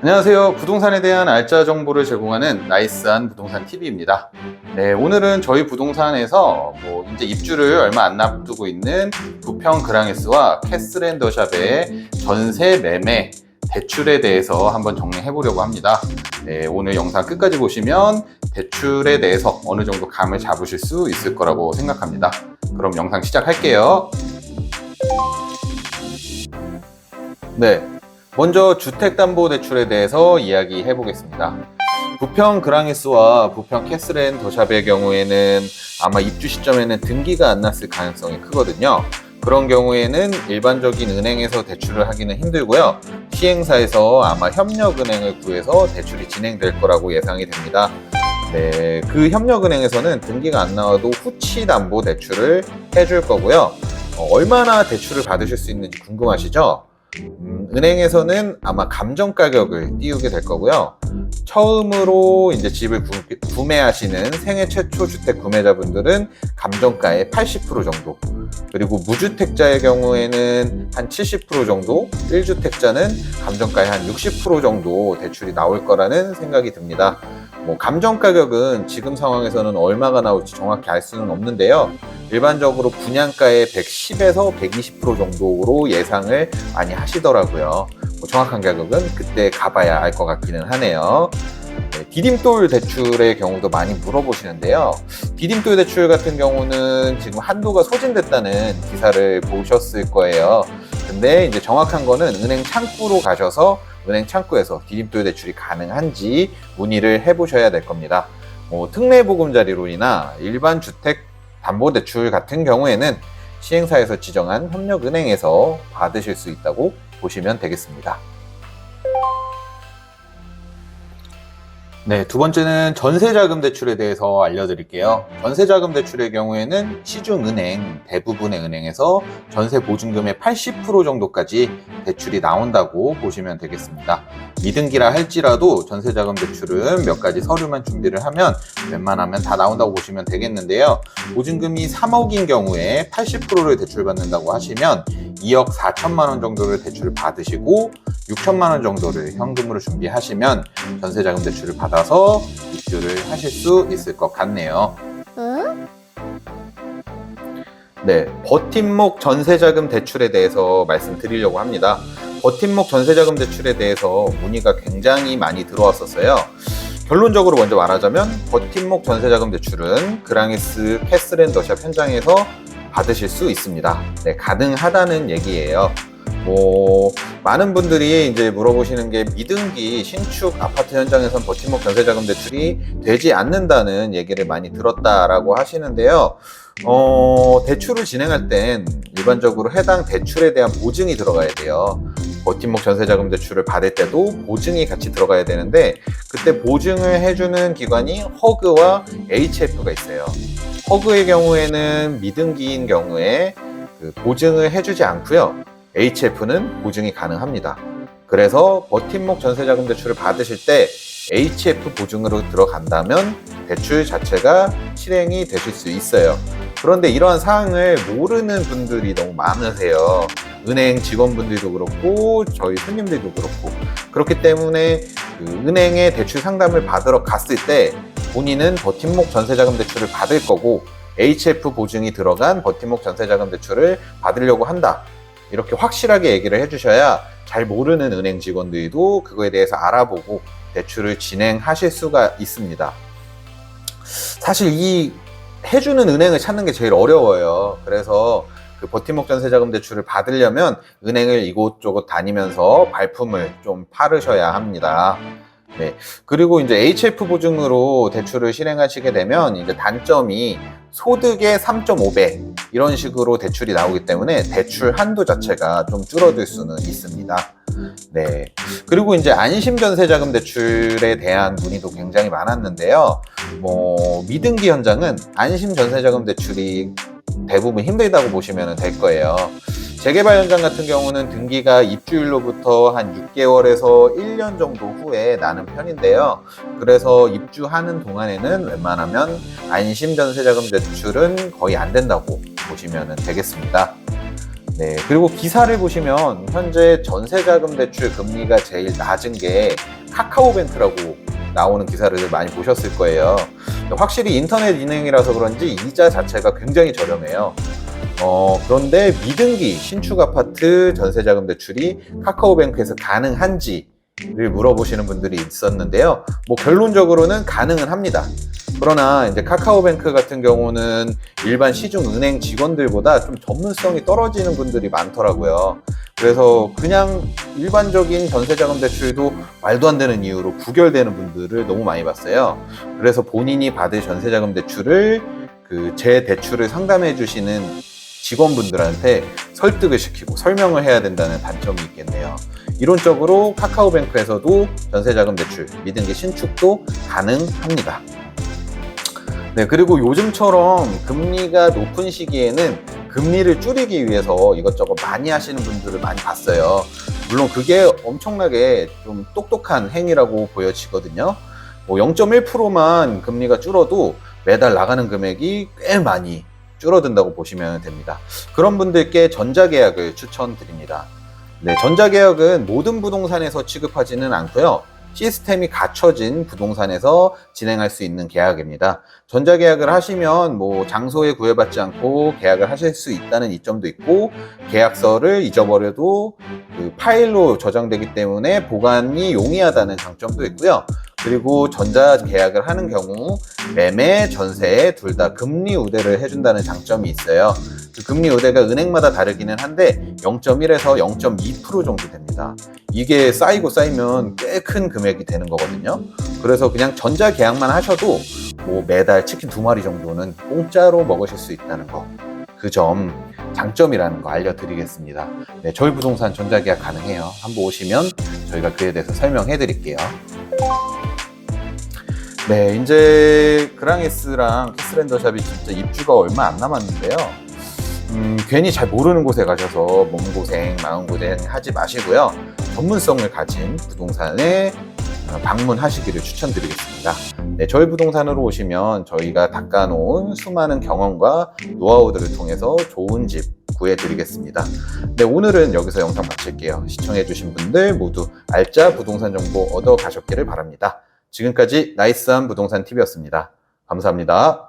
안녕하세요. 부동산에 대한 알짜 정보를 제공하는 나이스한 부동산 TV입니다. 네, 오늘은 저희 부동산에서 이제 입주를 얼마 안 앞두고 있는 부평 그랑에스와 캐슬앤더샵의 전세 매매 대출에 대해서 한번 정리해 보려고 합니다. 네, 오늘 영상 끝까지 보시면 대출에 대해서 어느 정도 감을 잡으실 수 있을 거라고 생각합니다. 그럼 영상 시작할게요. 네. 먼저 주택담보대출에 대해서 이야기해 보겠습니다. 부평 그랑에스와 부평 캐슬앤더샵의 경우에는 아마 입주 시점에는 등기가 안 났을 가능성이 크거든요. 그런 경우에는 일반적인 은행에서 대출을 하기는 힘들고요. 시행사에서 아마 협력은행을 구해서 대출이 진행될 거라고 예상이 됩니다. 네, 그 협력은행에서는 등기가 안 나와도 후치담보대출을 해줄 거고요. 얼마나 대출을 받으실 수 있는지 궁금하시죠? 은행에서는 아마 감정 가격을 띄우게 될 거고요. 처음으로 이제 집을 구매하시는 생애 최초 주택 구매자분들은 감정가의 80% 정도, 그리고 무주택자의 경우에는 한 70% 정도, 1주택자는 감정가의 한 60% 정도 대출이 나올 거라는 생각이 듭니다. 감정 가격은 지금 상황에서는 얼마가 나올지 정확히 알 수는 없는데요. 일반적으로 분양가의 110에서 120% 정도로 예상을 많이 하시더라고요. 정확한 가격은 그때 가봐야 알 것 같기는 하네요. 네, 디딤돌 대출의 경우도 많이 물어보시는데요. 디딤돌 대출 같은 경우는 지금 한도가 소진됐다는 기사를 보셨을 거예요. 근데 이제 정확한 거는 은행 창구로 가셔서 은행 창구에서 디딤돌 대출이 가능한지 문의를 해보셔야 될 겁니다. 특례보금자리론이나 일반 주택 담보대출 같은 경우에는 시행사에서 지정한 협력은행에서 받으실 수 있다고 보시면 되겠습니다. 네, 두 번째는 전세자금 대출에 대해서 알려드릴게요. 전세자금 대출의 경우에는 시중은행, 대부분의 은행에서 전세 보증금의 80% 정도까지 대출이 나온다고 보시면 되겠습니다. 미등기라 할지라도 전세자금 대출은 몇 가지 서류만 준비를 하면 웬만하면 다 나온다고 보시면 되겠는데요. 보증금이 3억인 경우에 80%를 대출받는다고 하시면 2억 4천만 원 정도를 대출을 받으시고 6천만 원 정도를 현금으로 준비하시면 전세자금 대출을 받아서 입주를 하실 수 있을 것 같네요. 네, 버팀목 전세자금 대출에 대해서 말씀드리려고 합니다. 버팀목 전세자금 대출에 대해서 문의가 굉장히 많이 들어왔었어요. 결론적으로 먼저 말하자면 버팀목 전세자금 대출은 그랑에스 캐슬앤더샵 현장에서 받으실 수 있습니다. 네, 가능하다는 얘기예요. 많은 분들이 이제 물어보시는 게 미등기 신축 아파트 현장에선 버팀목 전세자금 대출이 되지 않는다는 얘기를 많이 들었다라고 하시는데요. 대출을 진행할 땐 일반적으로 해당 대출에 대한 보증이 들어가야 돼요. 버팀목 전세자금 대출을 받을 때도 보증이 같이 들어가야 되는데 그때 보증을 해주는 기관이 허그와 HF가 있어요. 허그의 경우에는 미등기인 경우에 보증을 해주지 않고요. HF는 보증이 가능합니다. 그래서 버팀목 전세자금 대출을 받으실 때 HF 보증으로 들어간다면 대출 자체가 실행이 되실 수 있어요. 그런데 이러한 사항을 모르는 분들이 너무 많으세요. 은행 직원분들도 그렇고 저희 손님들도 그렇고. 그렇기 때문에 은행에 대출 상담을 받으러 갔을 때 본인은 버팀목 전세자금 대출을 받을 거고 HF 보증이 들어간 버팀목 전세자금 대출을 받으려고 한다, 이렇게 확실하게 얘기를 해주셔야 잘 모르는 은행 직원들도 그거에 대해서 알아보고 대출을 진행하실 수가 있습니다. 사실 이 해주는 은행을 찾는 게 제일 어려워요. 그래서 그 버팀목 전세자금 대출을 받으려면 은행을 이곳저곳 다니면서 발품을 좀 팔으셔야 합니다. 네. 그리고 이제 HF 보증으로 대출을 실행하시게 되면 이제 단점이 소득의 3.5배 이런 식으로 대출이 나오기 때문에 대출 한도 자체가 좀 줄어들 수는 있습니다. 네. 그리고 이제 안심전세자금 대출에 대한 문의도 굉장히 많았는데요. 미등기 현장은 안심전세자금 대출이 대부분 힘들다고 보시면 될 거예요. 재개발 현장 같은 경우는 등기가 입주일로부터 한 6개월에서 1년 정도 후에 나는 편인데요. 그래서 입주하는 동안에는 웬만하면 안심 전세자금 대출은 거의 안 된다고 보시면 되겠습니다. 네, 그리고 기사를 보시면 현재 전세자금 대출 금리가 제일 낮은 게 카카오뱅크라고 나오는 기사를 많이 보셨을 거예요. 확실히 인터넷 인행이라서 그런지 이자 자체가 굉장히 저렴해요. 그런데 미등기 신축 아파트 전세자금 대출이 카카오뱅크에서 가능한지를 물어보시는 분들이 있었는데요. 뭐 결론적으로는 가능은 합니다. 그러나 이제 카카오뱅크 같은 경우는 일반 시중 은행 직원들보다 좀 전문성이 떨어지는 분들이 많더라고요. 그래서 그냥 일반적인 전세자금 대출도 말도 안 되는 이유로 부결되는 분들을 너무 많이 봤어요. 그래서 본인이 받을 전세자금 대출을 제 대출을 상담해 주시는 직원분들한테 설득을 시키고 설명을 해야 된다는 단점이 있겠네요. 이론적으로 카카오뱅크에서도 전세자금 대출, 미등기 신축도 가능합니다. 네, 그리고 요즘처럼 금리가 높은 시기에는 금리를 줄이기 위해서 이것저것 많이 하시는 분들을 많이 봤어요. 물론 그게 엄청나게 좀 똑똑한 행위라고 보여지거든요. 뭐 0.1%만 금리가 줄어도 매달 나가는 금액이 꽤 많이 줄어든다고 보시면 됩니다. 그런 분들께 전자계약을 추천드립니다. 네, 전자계약은 모든 부동산에서 취급하지는 않고요. 시스템이 갖춰진 부동산에서 진행할 수 있는 계약입니다. 전자계약을 하시면 뭐 장소에 구애받지 않고 계약을 하실 수 있다는 이점도 있고, 계약서를 잊어버려도 그 파일로 저장되기 때문에 보관이 용이하다는 장점도 있고요. 그리고 전자계약을 하는 경우 매매, 전세 둘 다 금리 우대를 해준다는 장점이 있어요. 그 금리 우대가 은행마다 다르기는 한데 0.1에서 0.2% 정도 됩니다. 이게 쌓이고 쌓이면 꽤 큰 금액이 되는 거거든요. 그래서 그냥 전자계약만 하셔도 뭐 매달 치킨 2마리 정도는 공짜로 먹으실 수 있다는 거, 그 점 장점이라는 거 알려드리겠습니다. 네, 저희 부동산 전자계약 가능해요. 한번 오시면 저희가 그에 대해서 설명해 드릴게요. 네, 이제 그랑에스랑 캐슬앤더샵이 진짜 입주가 얼마 안 남았는데요. 괜히 잘 모르는 곳에 가셔서 몸고생, 마음고생 하지 마시고요. 전문성을 가진 부동산에 방문하시기를 추천드리겠습니다. 네, 저희 부동산으로 오시면 저희가 닦아놓은 수많은 경험과 노하우들을 통해서 좋은 집 구해드리겠습니다. 네, 오늘은 여기서 영상 마칠게요. 시청해주신 분들 모두 알짜 부동산 정보 얻어 가셨기를 바랍니다. 지금까지 나이스한 부동산 TV였습니다. 감사합니다.